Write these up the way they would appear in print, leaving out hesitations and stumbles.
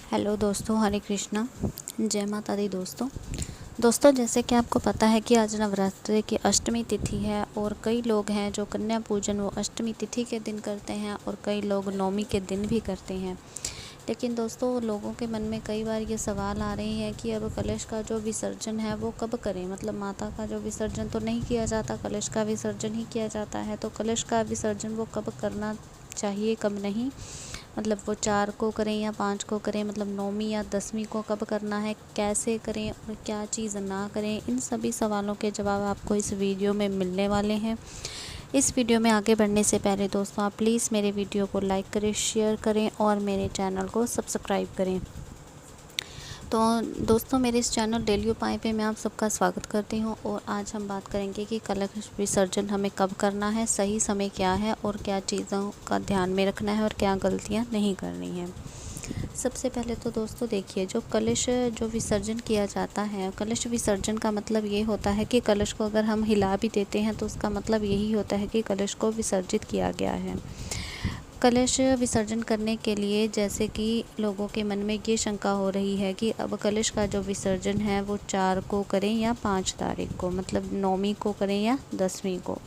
Hello दोस्तों, हरे कृष्णा, जय माता दी। दोस्तों जैसे कि आपको पता है कि आज नवरात्रि की अष्टमी तिथि है और कई लोग हैं जो कन्या पूजन वो अष्टमी तिथि के दिन करते हैं और कई लोग नवमी के दिन भी करते हैं। लेकिन दोस्तों लोगों के मन में कई बार ये सवाल आ रहे हैं कि अब कलश का जो विसर्जन है वो कब करें। मतलब माता का जो विसर्जन तो नहीं किया जाता, कलश का विसर्जन ही किया जाता है। तो कलश का विसर्जन वो कब करना चाहिए, कब नहीं। मतलब वो 4 को करें या 5 को करें, मतलब नौमी या 10वीं को कब करना है, कैसे करें और क्या चीज़ ना करें, इन सभी सवालों के जवाब आपको इस वीडियो में मिलने वाले हैं। इस वीडियो में आगे बढ़ने से पहले दोस्तों आप प्लीज़ मेरे वीडियो को लाइक करें, शेयर करें और मेरे चैनल को सब्सक्राइब करें। तो दोस्तों मेरे इस चैनल डेली उपाय पे मैं आप सबका स्वागत करती हूँ और आज हम बात करेंगे कि कलश विसर्जन हमें कब करना है, सही समय क्या है और क्या चीज़ों का ध्यान में रखना है और क्या गलतियाँ नहीं करनी है। सबसे पहले तो दोस्तों देखिए, जो कलश जो विसर्जन किया जाता है, कलश विसर्जन का मतलब ये होता है कि कलश को अगर हम हिला भी देते हैं तो उसका मतलब यही होता है कि कलश को विसर्जित किया गया है। कलश विसर्जन करने के लिए जैसे कि लोगों के मन में ये शंका हो रही है कि अब कलश का जो विसर्जन है वो 4 को करें या 5 तारीख को, मतलब नौमी को करें या 10वीं को,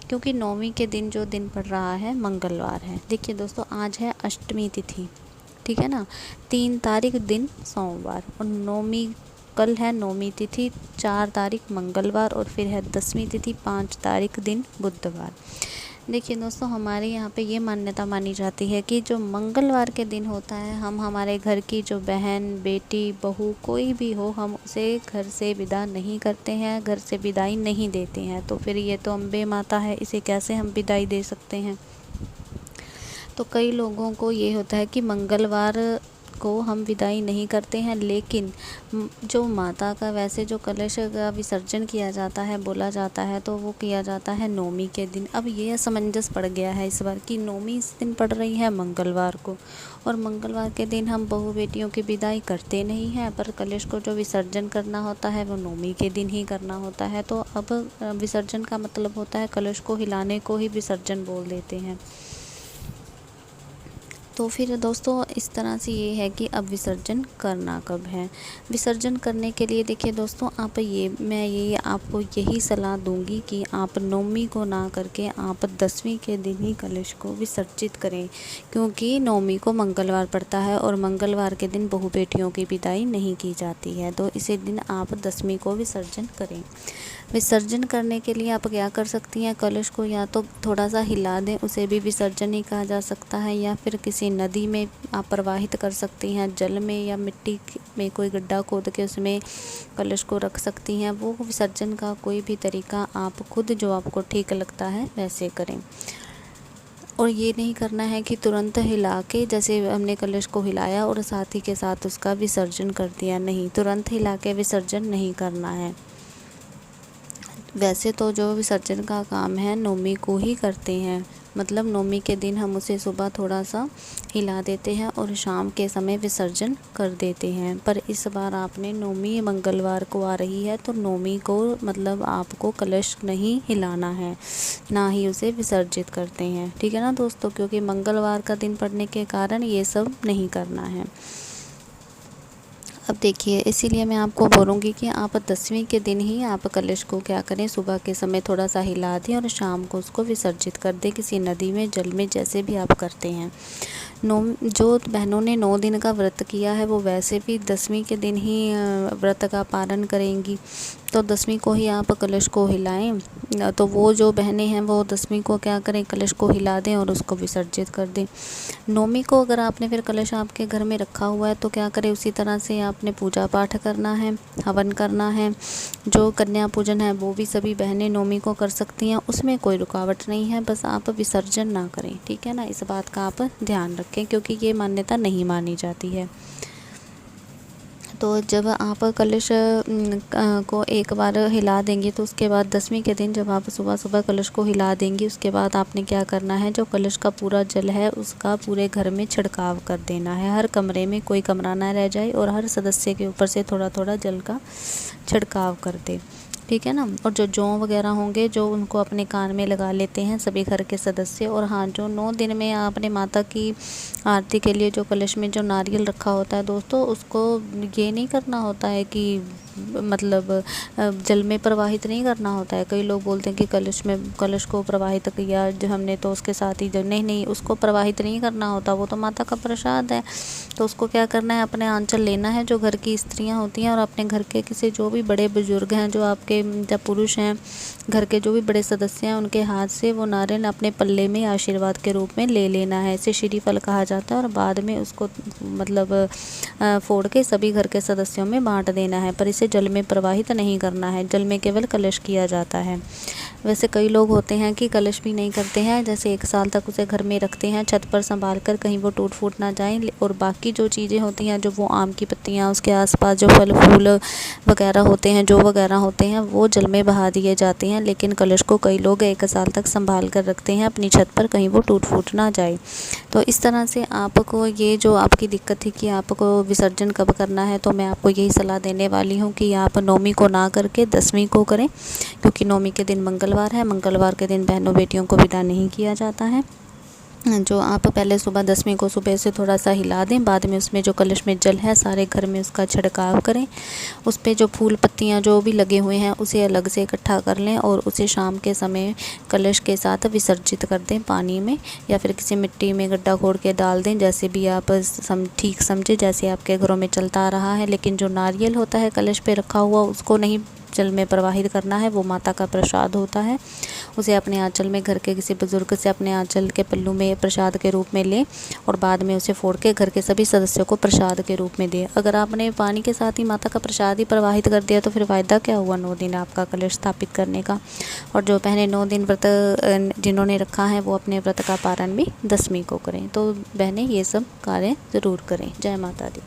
क्योंकि नौमी के दिन जो दिन पड़ रहा है मंगलवार है। देखिए दोस्तों आज है अष्टमी तिथि, ठीक है ना, 3 तारीख दिन सोमवार और नौमी कल है नौमी तिथि 4 तारीख मंगलवार और फिर है 10वीं तिथि 5 तारीख दिन बुधवार। देखिए दोस्तों हमारे यहाँ पे ये मान्यता मानी जाती है कि जो मंगलवार के दिन होता है, हम हमारे घर की जो बहन बेटी बहू कोई भी हो, हम उसे घर से विदा नहीं करते हैं, घर से विदाई नहीं देते हैं। तो फिर ये तो अम्बे माता है, इसे कैसे हम विदाई दे सकते हैं। तो कई लोगों को ये होता है कि मंगलवार को हम विदाई नहीं करते हैं, लेकिन जो माता का वैसे जो कलश का विसर्जन किया जाता है, बोला जाता है, तो वो किया जाता है नौमी के दिन। अब ये असमंजस पड़ गया है इस बार कि नौमी इस दिन पड़ रही है मंगलवार को और मंगलवार के दिन हम बहू बेटियों की विदाई करते नहीं हैं, पर कलश को जो विसर्जन करना होता है वो नौमी के दिन ही करना होता है। तो अब विसर्जन का मतलब होता है कलश को हिलाने को ही विसर्जन बोल देते हैं। तो फिर दोस्तों इस तरह से ये है कि अब विसर्जन करना कब है। विसर्जन करने के लिए देखिए दोस्तों मैं आपको यही सलाह दूंगी कि आप नौमी को ना करके आप 10वीं के दिन ही कलश को विसर्जित करें, क्योंकि नौमी को मंगलवार पड़ता है और मंगलवार के दिन बहू बेटियों की विदाई नहीं की जाती है। तो इसी दिन आप 10वीं को विसर्जन करें। विसर्जन करने के लिए आप क्या कर सकती हैं, कलश को या तो थोड़ा सा हिला दें, उसे भी विसर्जन ही कहा जा सकता है, या फिर किसी नदी में आप प्रवाहित कर सकती हैं, जल में या मिट्टी में कोई गड्ढा खोद के उसमें कलश को रख सकती हैं। वो विसर्जन का कोई भी तरीका आप खुद जो आपको ठीक लगता है वैसे करें। और ये नहीं करना है कि तुरंत हिला के, जैसे हमने कलश को हिलाया और साथ ही के साथ उसका विसर्जन कर दिया, नहीं, तुरंत हिला के विसर्जन नहीं करना है। वैसे तो जो विसर्जन का काम है नौमी को ही करते हैं, मतलब नौमी के दिन हम उसे सुबह थोड़ा सा हिला देते हैं और शाम के समय विसर्जन कर देते हैं। पर इस बार आपने नौमी मंगलवार को आ रही है तो नौमी को मतलब आपको कलश नहीं हिलाना है, ना ही उसे विसर्जित करते हैं, ठीक है ना दोस्तों, क्योंकि मंगलवार का दिन पड़ने के कारण ये सब नहीं करना है। अब देखिए इसीलिए मैं आपको बोलूँगी कि आप 10वीं के दिन ही आप कलश को क्या करें, सुबह के समय थोड़ा सा हिला दें और शाम को उसको विसर्जित कर दें किसी नदी में, जल में, जैसे भी आप करते हैं। जो बहनों ने 9 दिन का व्रत किया है वो वैसे भी 10वीं के दिन ही व्रत का पालन करेंगी। तो 10वीं को ही आप कलश को हिलाएं। तो वो जो बहनें हैं वो 10वीं को क्या करें, कलश को हिला दें और उसको विसर्जित कर दें। नौमी को अगर आपने फिर कलश आपके घर में रखा हुआ है तो क्या करें, उसी तरह से आपने पूजा पाठ करना है, हवन करना है। जो कन्या पूजन है वो भी सभी बहनें नौमी को कर सकती हैं, उसमें कोई रुकावट नहीं है, बस आप विसर्जन ना करें, ठीक है ना। इस बात का आप ध्यान रखें क्योंकि ये मान्यता नहीं मानी जाती है। तो जब आप कलश को एक बार हिला देंगे तो उसके बाद 10वीं के दिन जब आप सुबह सुबह कलश को हिला देंगी, उसके बाद आपने क्या करना है, जो कलश का पूरा जल है उसका पूरे घर में छिड़काव कर देना है। हर कमरे में कोई कमरा ना रह जाए और हर सदस्य के ऊपर से थोड़ा थोड़ा जल का छिड़काव कर दे। ठीक है ना। और जो जौ वगैरह होंगे जो उनको अपने कान में लगा लेते हैं सभी घर के सदस्य। और हाँ, जो 9 दिन में आपने माता की आरती के लिए जो कलश में जो नारियल रखा होता है दोस्तों, उसको ये नहीं करना होता है कि मतलब जल में प्रवाहित नहीं करना होता है। कई लोग बोलते हैं कि कलश को प्रवाहित किया जो हमने तो उसके साथ ही जो नहीं, उसको प्रवाहित नहीं करना होता, वो तो माता का प्रसाद है। तो उसको क्या करना है, अपने आंचल लेना है जो घर की स्त्रियां होती हैं, और अपने घर के किसी जो भी बड़े बुजुर्ग हैं, जो आपके जब पुरुष हैं, घर के जो भी बड़े सदस्य हैं, उनके हाथ से वो नारियल अपने पल्ले में आशीर्वाद के रूप में ले लेना है। इसे श्रीफल कहा जाता है। और बाद में उसको मतलब फोड़ के सभी घर के सदस्यों में बांट देना है, पर इसे जल में प्रवाहित नहीं करना है। जल में केवल कलश किया जाता है। वैसे कई लोग होते हैं कि कलश भी नहीं करते हैं, जैसे 1 साल तक उसे घर में रखते हैं छत पर संभाल कर, कहीं वो टूट फूट ना जाए। और बाकी जो चीज़ें होती हैं, जो वो आम की पत्तियाँ, उसके आसपास जो फल फूल वगैरह होते हैं, जो वगैरह होते हैं, वो जल में बहा दिए जाते हैं। लेकिन कलश को कई लोग 1 साल तक संभाल कर रखते हैं अपनी छत पर, कहीं वो टूट फूट ना जाए। तो इस तरह से आपको ये जो आपकी दिक्कत थी कि आपको विसर्जन कब करना है, तो मैं आपको यही सलाह देने वाली हूँ कि आप 9वीं को ना करके 10वीं को करें, क्योंकि 9वीं के दिन मंगलवार है। मंगलवार के दिन बहनों बेटियों को विदा नहीं किया जाता है। जो आप पहले सुबह 10वीं को सुबह से थोड़ा सा हिला दें, बाद में उसमें जो कलश में जल है सारे घर में उसका छिड़काव करें। उस पे जो फूल पत्तियाँ जो भी लगे हुए हैं उसे अलग से इकट्ठा कर लें, और उसे शाम के समय कलश के साथ विसर्जित कर दें पानी में, या फिर किसी मिट्टी में गड्ढा खोद के डाल दें, जैसे भी आप ठीक समझे, जैसे आपके घरों में चलता आ रहा है। लेकिन जो नारियल होता है कलश पे रखा हुआ, उसको नहीं जल में प्रवाहित करना है। वो माता का प्रसाद होता है। उसे अपने आंचल में, घर के किसी बुजुर्ग से अपने आंचल के पल्लू में प्रसाद के रूप में लें, और बाद में उसे फोड़ के घर के सभी सदस्यों को प्रसाद के रूप में दें। अगर आपने पानी के साथ ही माता का प्रसाद ही प्रवाहित कर दिया तो फिर फ़ायदा क्या हुआ 9 दिन आपका कलश स्थापित करने का। और जो पहले 9 दिन व्रत जिन्होंने रखा है, वो अपने व्रत का पारण भी 10वीं को करें। तो बहनें ये सब कार्य ज़रूर करें। जय माता दी।